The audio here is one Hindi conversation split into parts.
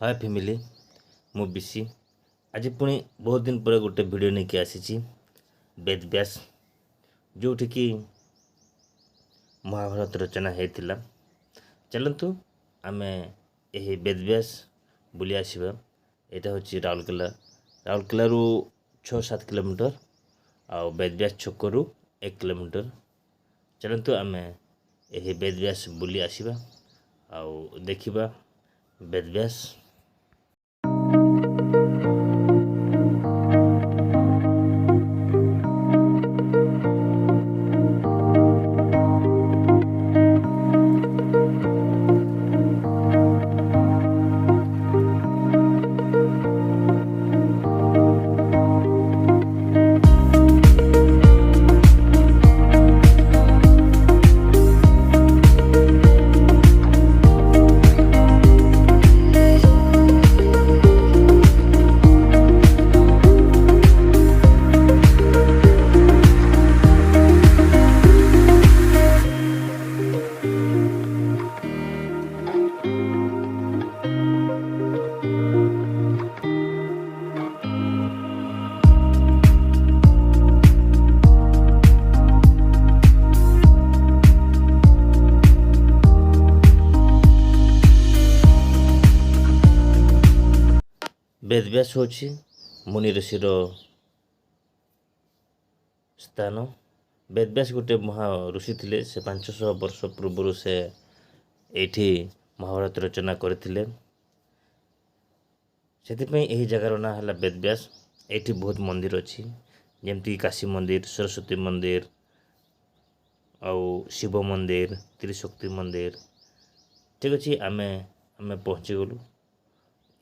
हाय फैमिली मु बिसी आज पुणी बहुत दिन पर गोटे वीडियो नहीं आसी वेद व्यास जोठी कि महाभारत रचना होता। चलतु आम यही वेद व्यास बुली आसवा। यहाँ हूँ राउरकेला 6-7 किलोमीटर आ वेद व्यास छकरू 1 किलोमीटर। चलतु आम यही वेद व्यास बुली आसवा आउ देखिबा वेद व्यास। वेदव्यास हूँ मुनि ऋषिर स्थान। वेदव्यास गोटे महा ऋषि थे। से 500 वर्ष पूर्व से एठी महाभारत रचना करथिले। सेतिपई एही जगार ना हला वेदव्यास। एठी बहुत मंदिर अच्छी जमती काशी मंदिर, सरस्वती मंदिर, आउ शिव मंदिर, त्रिशक्ति मंदिर। ठीक अच्छे आमे पहुँची गलु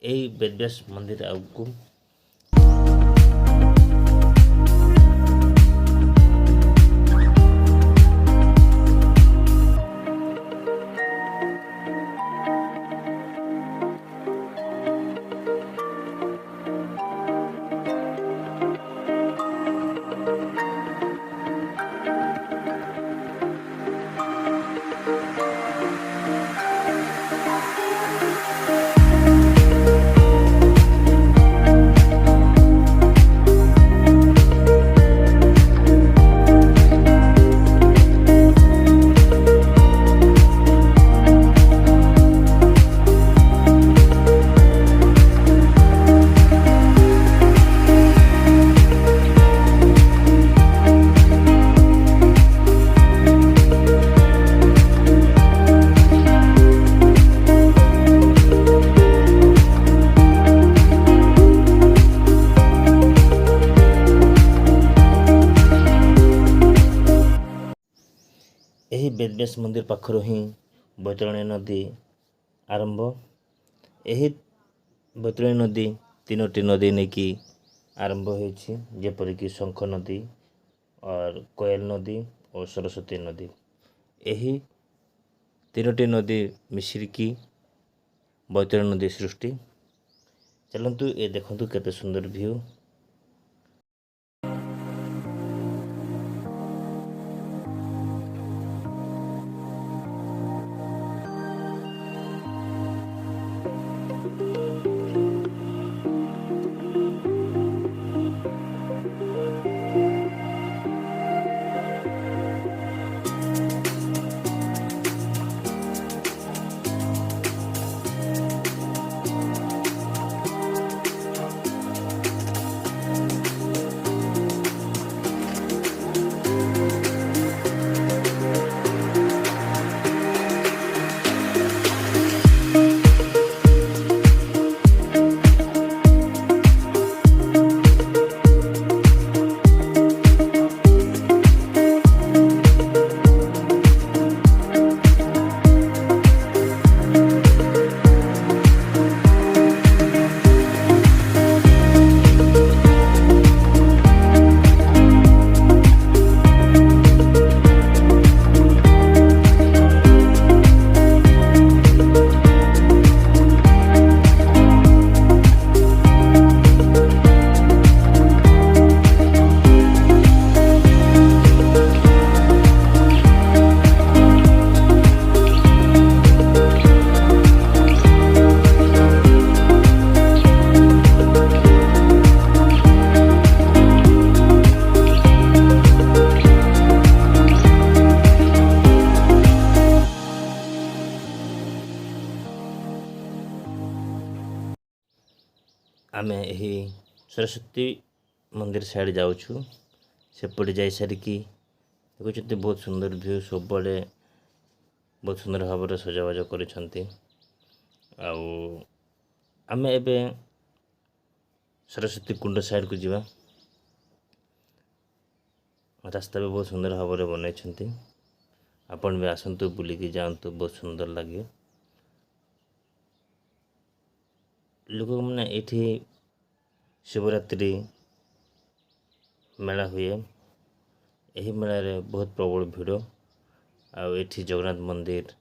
यही वेदव्यास मंदिर आगू। यही वेदव्यास मंदिर पाखर ही बैतरणी नदी आरंभ। यही बैतरणी नदी 3टी नदी नहीं कि आरंभ होती जेपरिक शंख नदी और कोयल नदी और सरस्वती नदी। यही 3टी नदी मिश्रिकी बैतरणी नदी सृष्टि। चलतु ये देखु केते सुंदर व्यू। आमे यही सरस्वती मंदिर साइड जाऊँ सेपटे जा सारिकी देखुं बहुत सुंदर व्यू सब बहुत सुंदर भाव सजावाज कर आमे एबे सरस्वती कुंड साइड को जीवा रास्ता भी बहुत सुंदर भाव बनई आपण भी आसतु बुलिकी जातु बहुत सुंदर लगे लोक मैंने ये शिवरात्रि मेला हुए यही मेला रे बहुत प्रबल भिड़ आठी जगन्नाथ मंदिर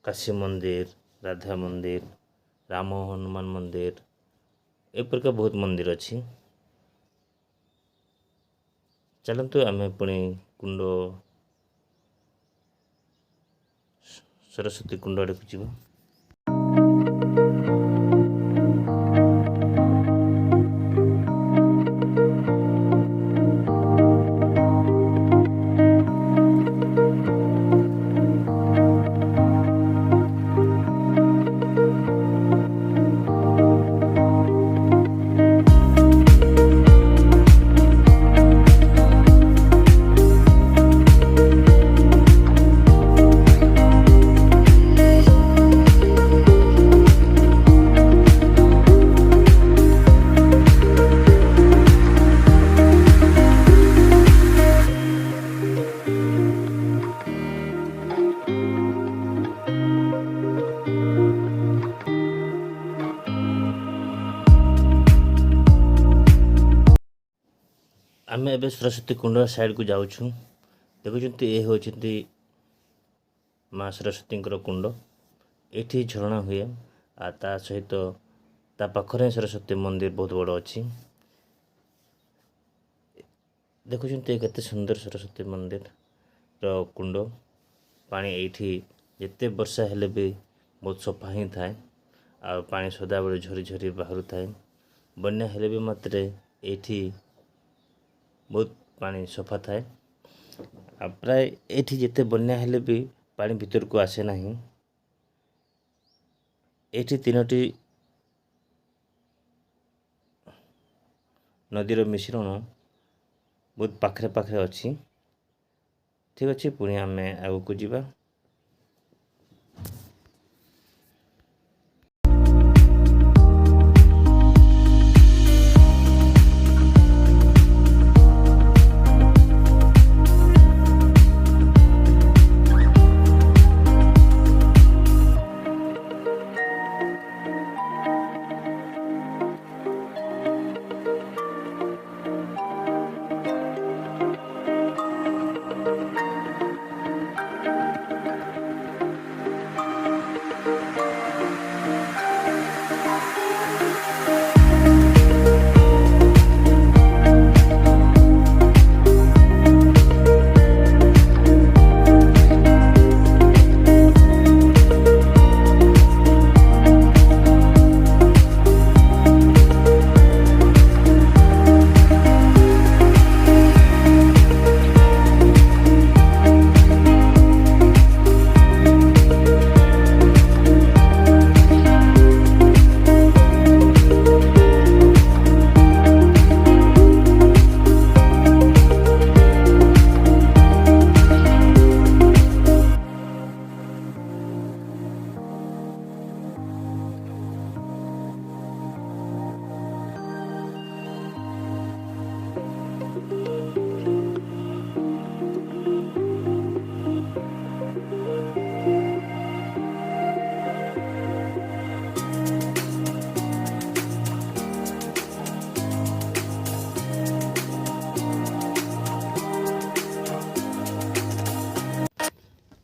काशी मंदिर राधा मंदिर राम हनुमान मंदिर ए प्रकार बहुत मंदिर अच्छी चलतु आम पुणी कुंड सरस्वती कुंड आड़े को जीवा आम ए सरस्वती कुंड साइड को जाऊँ देखुं ये हूँ माँ सरस्वती कुंड ये झरणा हुए ता सहित ता पाखरे सरस्वती मंदिर बहुत बड़ अच्छी देखुं केते सुंदर सरस्वती मंदिर कुंड पानी ये जिते वर्षा हेले भी बहुत सफा ही थाए आ पानी सदा बेले झरी झरी बाहर थाए बन्या हेले भी मात्रे ये बहुत पानी सफा थाए आ प्राय ये जिते बन्या हेले भी पानी भीतर को आसे ना ये तीनोटी नदीर मिश्रण बहुत पाखरे पाखरे अच्छी ठीक अच्छे पुणी आम आग को जीवा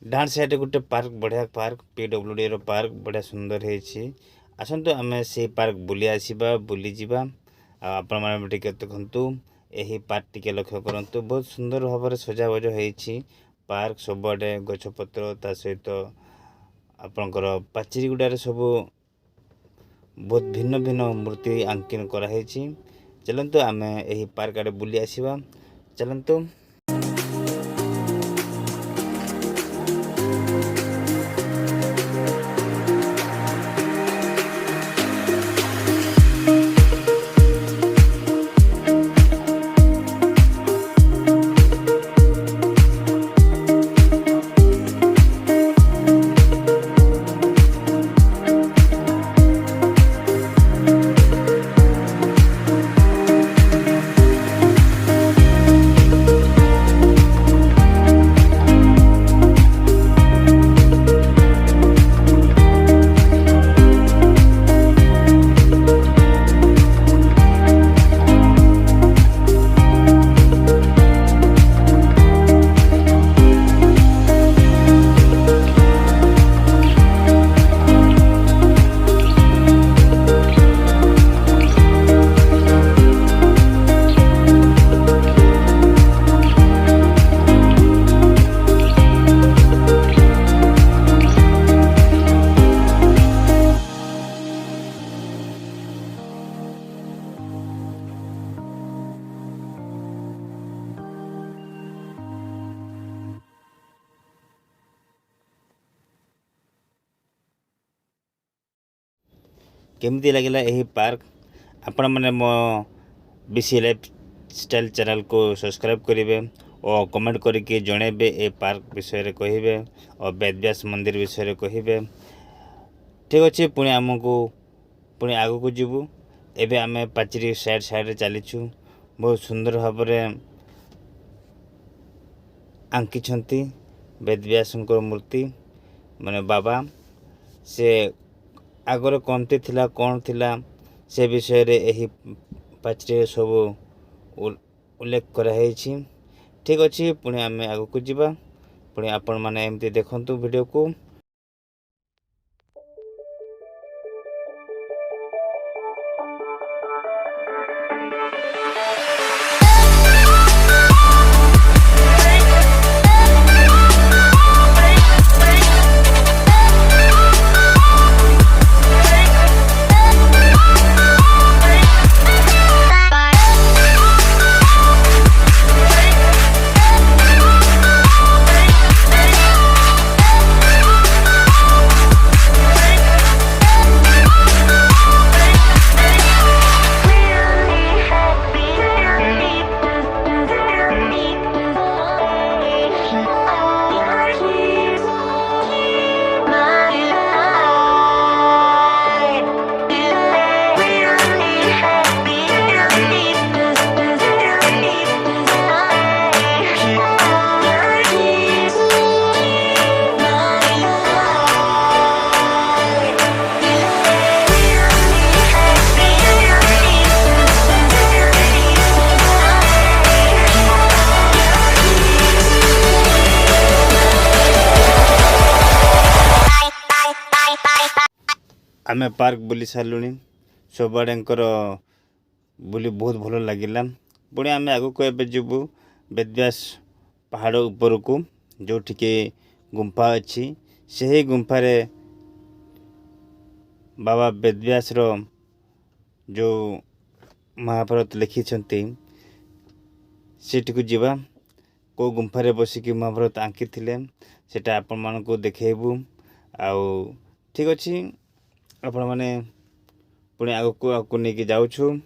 डाण साइड गोटे पार्क बढ़िया पार्क पीडब्ल्यूडी रो पार्क बढ़िया सुंदर है आसतु आम से पार्क बुली आसवा बुली जावा आपण मैंने देखु यही पार्क टी लक्ष्य करूँ बहुत सुंदर भाव में सजावज हो पार्क सबुआडे गछपत्र ता सहित आपणकर पाचेरी गुड़ार सब बहुत भिन्न भिन्न मूर्ति आंकन कराई चलतु आम यही पार्क आड़े बुली आसवा चलतु केमती लगिला यही पार्क आपण मैंने मो बीसी लाइफ स्टाइल चैनल को सब्सक्राइब करेंगे और कमेंट करके जनइबे ए पार्क विषय कहे और वेदव्यास मंदिर विषय कहे। ठीक अच्छे पुणी आमको पुणी आग को जीवु एबे आम पाचेरी साइड साइड चलीछु बहुत सुंदर भाव आंकी वेदव्यास मूर्ति माने बाबा से आगर कमती थिला कौन थिला से विषय रे यही पाचेरी सब उल्लेख कराई। ठीक अच्छे पुणी आम आग को जीवा पुणी आपण मैंने एमती देखंतु वीडियो को। आमे पार्क बुली सारूँ सबआड़ेकर बुली बहुत भल लगिला पुणी आम आग को एबे जीवु वेदव्यास पहाड़ ऊपर को जो टिके गुंफा अच्छी से गुंफा रे बाबा वेदव्यास रो जो महाभारत लिखिछंती सेठी को जीवा को गुंफा रे बसिकी महाभारत आंकी थिले सेटा आपण मानकु देखेबु आउ ठीक अच्छी आपण माने पुणी आगको नहीं जाऊँ।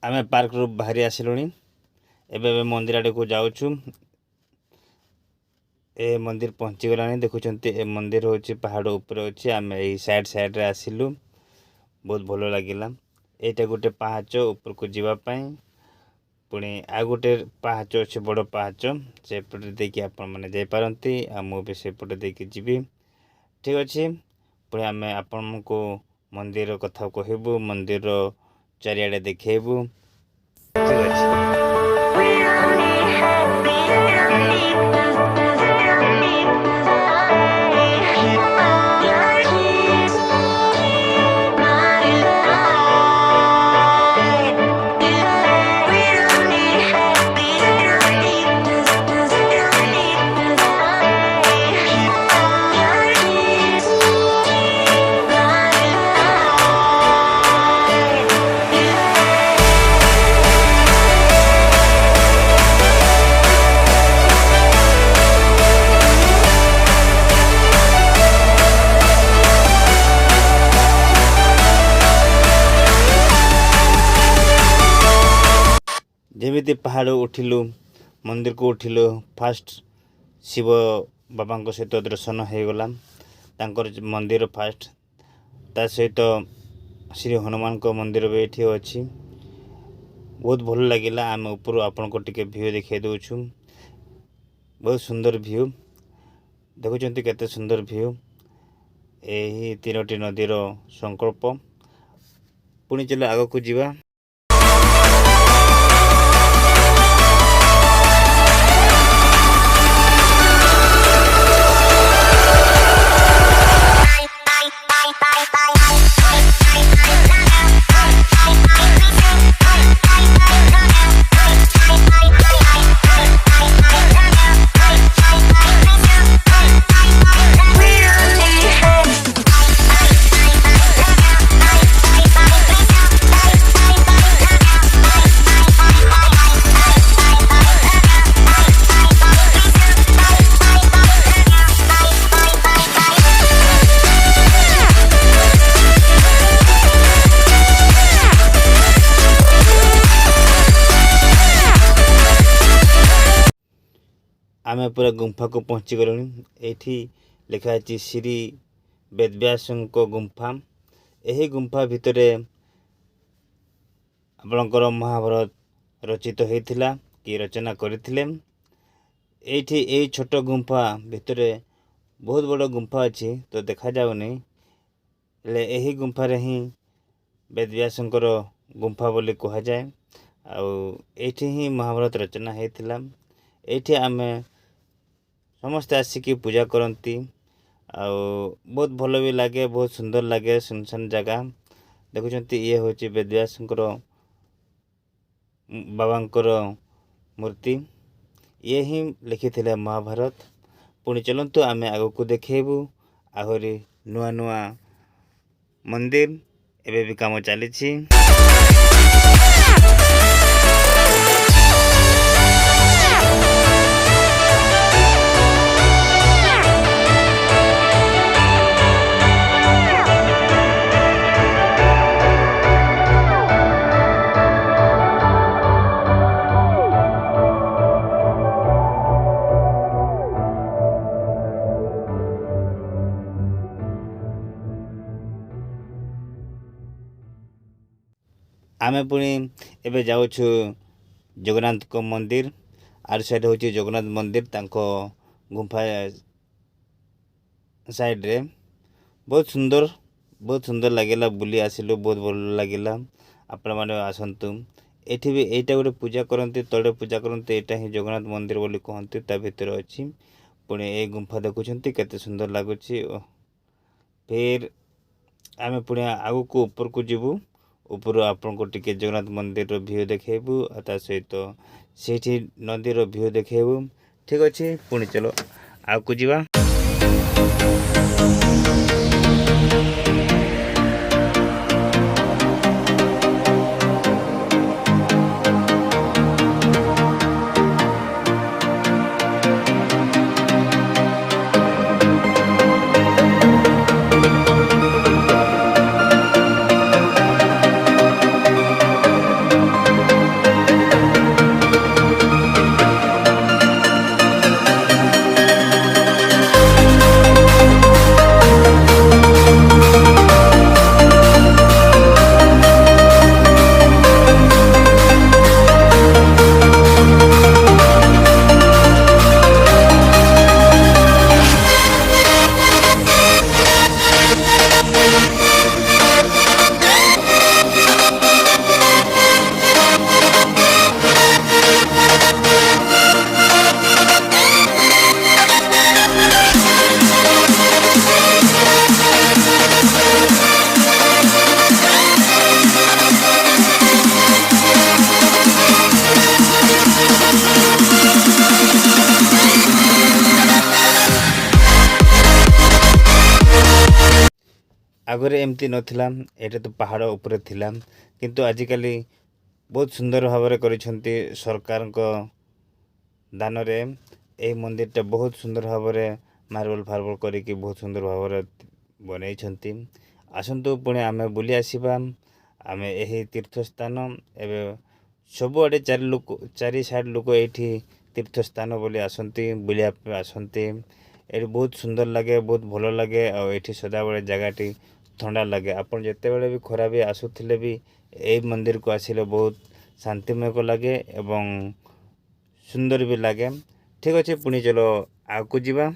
आमे पार्क रू बाहरी आसिलुणी एबे मंदिर आड़े को जाऊँ। ए मंदिर पहुँची गलानी देखुंत ए मंदिर होची पहाड़ ऊपर अच्छे आम यही साइड साइड रे आसिलु बहुत भल लगिला। एटा गोटे पाहाच ऊपर को जीवापाई पुणी आ गोटे पाहाच अच्छे बड़ पाहाच सेपटे देखिए आपण मैंने जापारती आ मुझे सेपटे देखिए जीवी। ठीक अच्छे पुणी आम आपण को मंदिर कथा कहबू मंदिर चारिआडे देखेबू। ठीक अच्छे जेमिति पहाड़ उठिलु मंदिर को उठिलु फास्ट शिव बाबा सहित दर्शन हो गला तांकर मंदिर फास्ट ता सहित श्री हनुमान को मंदिर भी ये अच्छी बहुत भल लगिला। आम ऊपर आपण को टिके व्यू देखा दूँ बहुत सुंदर व्यू देखुं केते सुंदर व्यू यही तीनोटी नदीर संकल्प पुणी चलो आग को जीवा। आम पूरा गुंफा को पहुँची गलु। ये लिखाई श्री वेदव्यास गुंफा। यही गुंफा भितर आपणकर महाभारत रचित होता कि रचना करथिले। एठी ए छोट गुंफा भितर बहुत बड़ गुंफा अच्छी तो देखा जाऊनी ले यही गुंफा रे ही वेदव्यासंकर गुंफा बोली कहा जाए। आठी ही महाभारत रचना होता। एठी आमे समस्ते आसिकी पूजा करती बहुत भल भी लगे बहुत सुंदर लगे सुनसान जगह देखुं ये हूँ वेदव्यासंकर बाबांकर मूर्ति ये ही लिखी थे महाभारत। पुणी चलतु आम आग को देखेबू आहरी नुआ नुआ मंदिर एबे भी काम चली। आमे पुणी एबे जाऊछु जगन्नाथ को मंदिर आर साइड हूँ जगन्नाथ मंदिर तांको गुंफा साइड रे बहुत सुंदर लगिला बुली आसिलु बहुत भल लगिला। आपण माने आसंतु एठी भी एटा गोटे पूजा करते तले पूजा करते एटा ही जगन्नाथ मंदिर बोली कहते ता भीतर अच्छी पुणी ए गुंफा देखुंत केते सुंदर लगुच। फिर आमे पुणी आगु को ऊपर को जीवु ऊपर आपन को टिके जगन्नाथ मंदिर व्यू देखेबू ता सहित सेठी नदीर व्यू देखेबू। ठीक अच्छे पुणी चलो आग को जीवा। आगरे एमती नथिला एटा तो पहाड़ ऊपर थिला किंतु आजिकल बहुत सुंदर भाव करिसेंती सरकार को दान रे ए मंदिरटा बहुत सुंदर भाव मार्बल फार्बल करिकी बहुत सुंदर भाव बनई छंती। आसंतु पुणे आमे बुली आसीबा आमे एही तीर्थ स्थान एबे सबुआडे चारि साइड लोक एठी तीर्थ स्थान बोली आसंती बुलिया आसंती ଏଠି ବହୁତ ସୁନ୍ଦର ଲାଗେ, ବହୁତ ଭଲ ଲାଗେ। ଆଉ ଏଠି ସଦାବେଳେ ଜାଗାଟି ଥଣ୍ଡା ଲାଗେ। ଆପଣ ଯେତେବେଳେ ବି ଖରା ବି ଆସୁଥିଲେ ବି ଏଇ ମନ୍ଦିରକୁ ଆସିଲେ ବହୁତ ଶାନ୍ତିମୟ ଲାଗେ ଏବଂ ସୁନ୍ଦର ବି ଲାଗେ। ଠିକ୍ ଅଛି, ପୁଣି ଚलो ଆଗକୁ ଯିବା।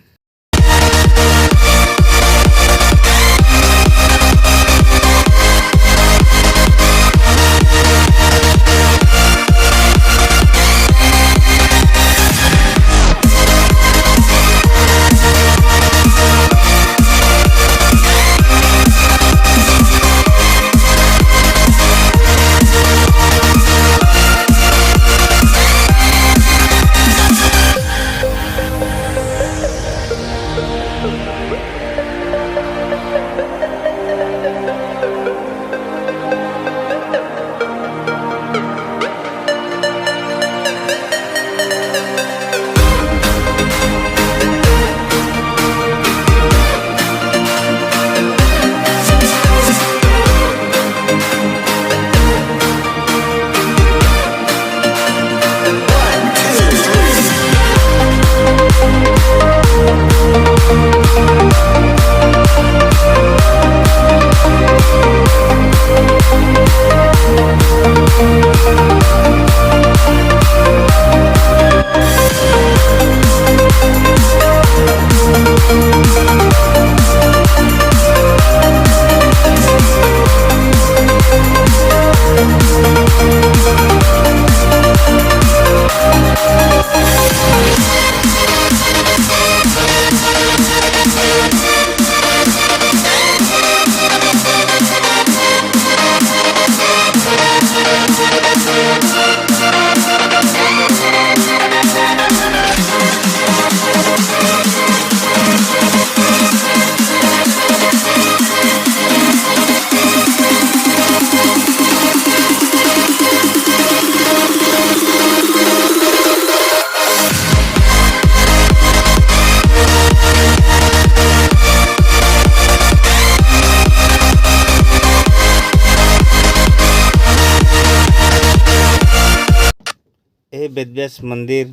ଏହି ବେଦବ୍ୟାସ ମନ୍ଦିର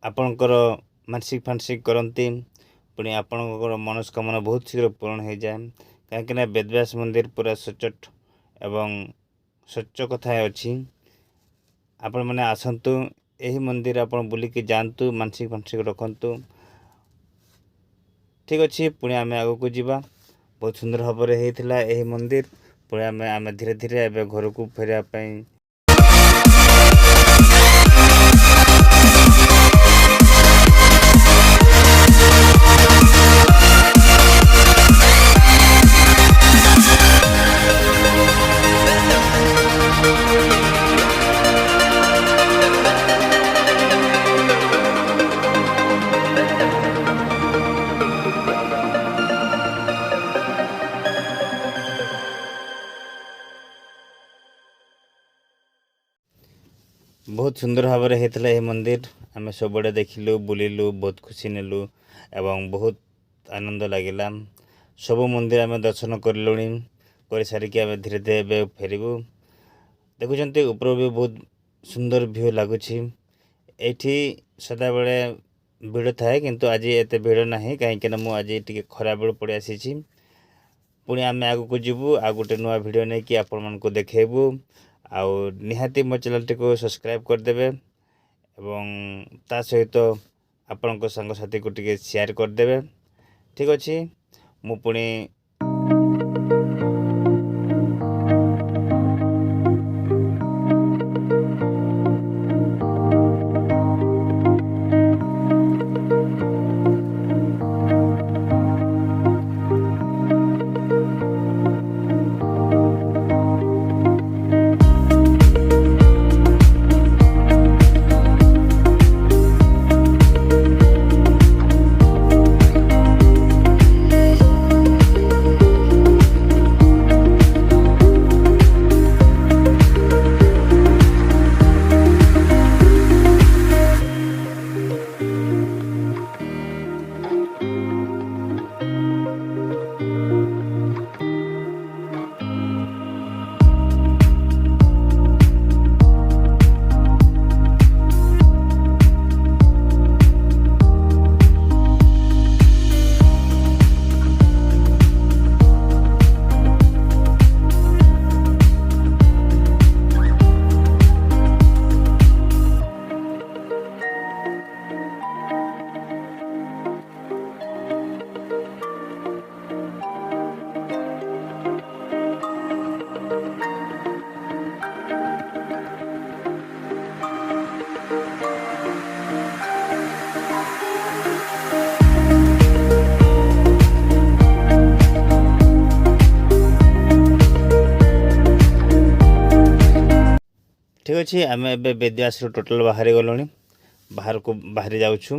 ଆପଣଙ୍କର ମାନସିକ ଫାନସିକ କରନ୍ତି, ପୁଣି ଆପଣଙ୍କର ମନସ୍କାମନା ବହୁତ ଶୀଘ୍ର ପୂରଣ ହୋଇଯାଏ। କାହିଁକିନା ବେଦବ୍ୟାସ ମନ୍ଦିର ପୁରା ସଚ୍ଚୋଟ ଏବଂ ସ୍ୱଚ୍ଛ କଥା ଅଛି। ଆପଣମାନେ ଆସନ୍ତୁ, ଏହି ମନ୍ଦିର ଆପଣ ବୁଲିକି ଯାଆନ୍ତୁ, ମାନସିକ ଫାନସିକ ରଖନ୍ତୁ। ଠିକ୍ ଅଛି, ପୁଣି ଆମେ ଆଗକୁ ଯିବା। ବହୁତ ସୁନ୍ଦର ଭାବରେ ହେଇଥିଲା ଏହି ମନ୍ଦିର। ପୁଣି ଆମେ ଧୀରେ ଧୀରେ ଏବେ ଘରକୁ ଫେରିବା ପାଇଁ ବହୁତ ସୁନ୍ଦର ଭାବରେ ହେଇଥିଲା ଏହି ମନ୍ଦିର। ଆମେ ସବୁଆଡ଼େ ଦେଖିଲୁ, ବୁଲିଲୁ, ବହୁତ ଖୁସି ନେଲୁ ଏବଂ ବହୁତ ଆନନ୍ଦ ଲାଗିଲା। ସବୁ ମନ୍ଦିର ଆମେ ଦର୍ଶନ କରିଲୁଣି, କରିସାରିକି ଆମେ ଧୀରେ ଧୀରେ ଏବେ ଫେରିବୁ। ଦେଖୁଛନ୍ତି ଉପରୁ ବି ବହୁତ ସୁନ୍ଦର ଭିଉ ଲାଗୁଛି। ଏଇଠି ସଦାବେଳେ ଭିଡ଼ ଥାଏ, କିନ୍ତୁ ଆଜି ଏତେ ଭିଡ଼ ନାହିଁ, କାହିଁକିନା ମୁଁ ଆଜି ଟିକେ ଖରାବେଳୁ ପଳେଇ ଆସିଛି। ପୁଣି ଆମେ ଆଗକୁ ଯିବୁ, ଆଉ ଗୋଟେ ନୂଆ ଭିଡ଼ିଓ ନେଇକି ଆପଣମାନଙ୍କୁ ଦେଖେଇବୁ। ଆଉ ନିହାତି ମୋ ଚ୍ୟାନେଲଟିକୁ ସବସ୍କ୍ରାଇବ୍ କରିଦେବେ ଏବଂ ତା ସହିତ ଆପଣଙ୍କ ସାଙ୍ଗସାଥିକୁ ଟିକେ ସେୟାର କରିଦେବେ। ଠିକ୍ ଅଛି, ମୁଁ ପୁଣି ଅଛି ଆମେ ଏବେ ବେଦବ୍ୟାସରୁ ଟୋଟାଲ୍ ବାହାରି ଗଲୁଣି, ବାହାରକୁ ବାହାରି ଯାଉଛୁ।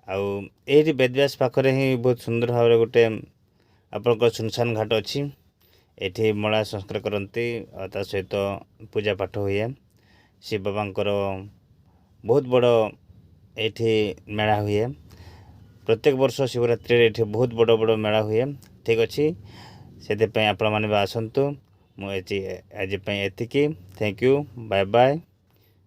ଆଉ ଏଇଠି ବେଦବ୍ୟାସ ପାଖରେ ହିଁ ବହୁତ ସୁନ୍ଦର ଭାବରେ ଗୋଟେ ଆପଣଙ୍କର ସୁନସାନ ଘାଟ ଅଛି। ଏଠି ମଳା ସଂସ୍କାର କରନ୍ତି ଆଉ ତା ସହିତ ପୂଜା ପାଠ ହୁଏ। ଶିବ ବାବାଙ୍କର ବହୁତ ବଡ଼ ଏଇଠି ମେଳା ହୁଏ। ପ୍ରତ୍ୟେକ ବର୍ଷ ଶିବରାତ୍ରିରେ ଏଠି ବହୁତ ବଡ଼ ବଡ଼ ମେଳା ହୁଏ। ଠିକ୍ ଅଛି, ସେଥିପାଇଁ ଆପଣମାନେ ବି ଆସନ୍ତୁ। ମୁଁ ଆଜି ପାଇଁ ଏତିକି। Thank you, bye bye.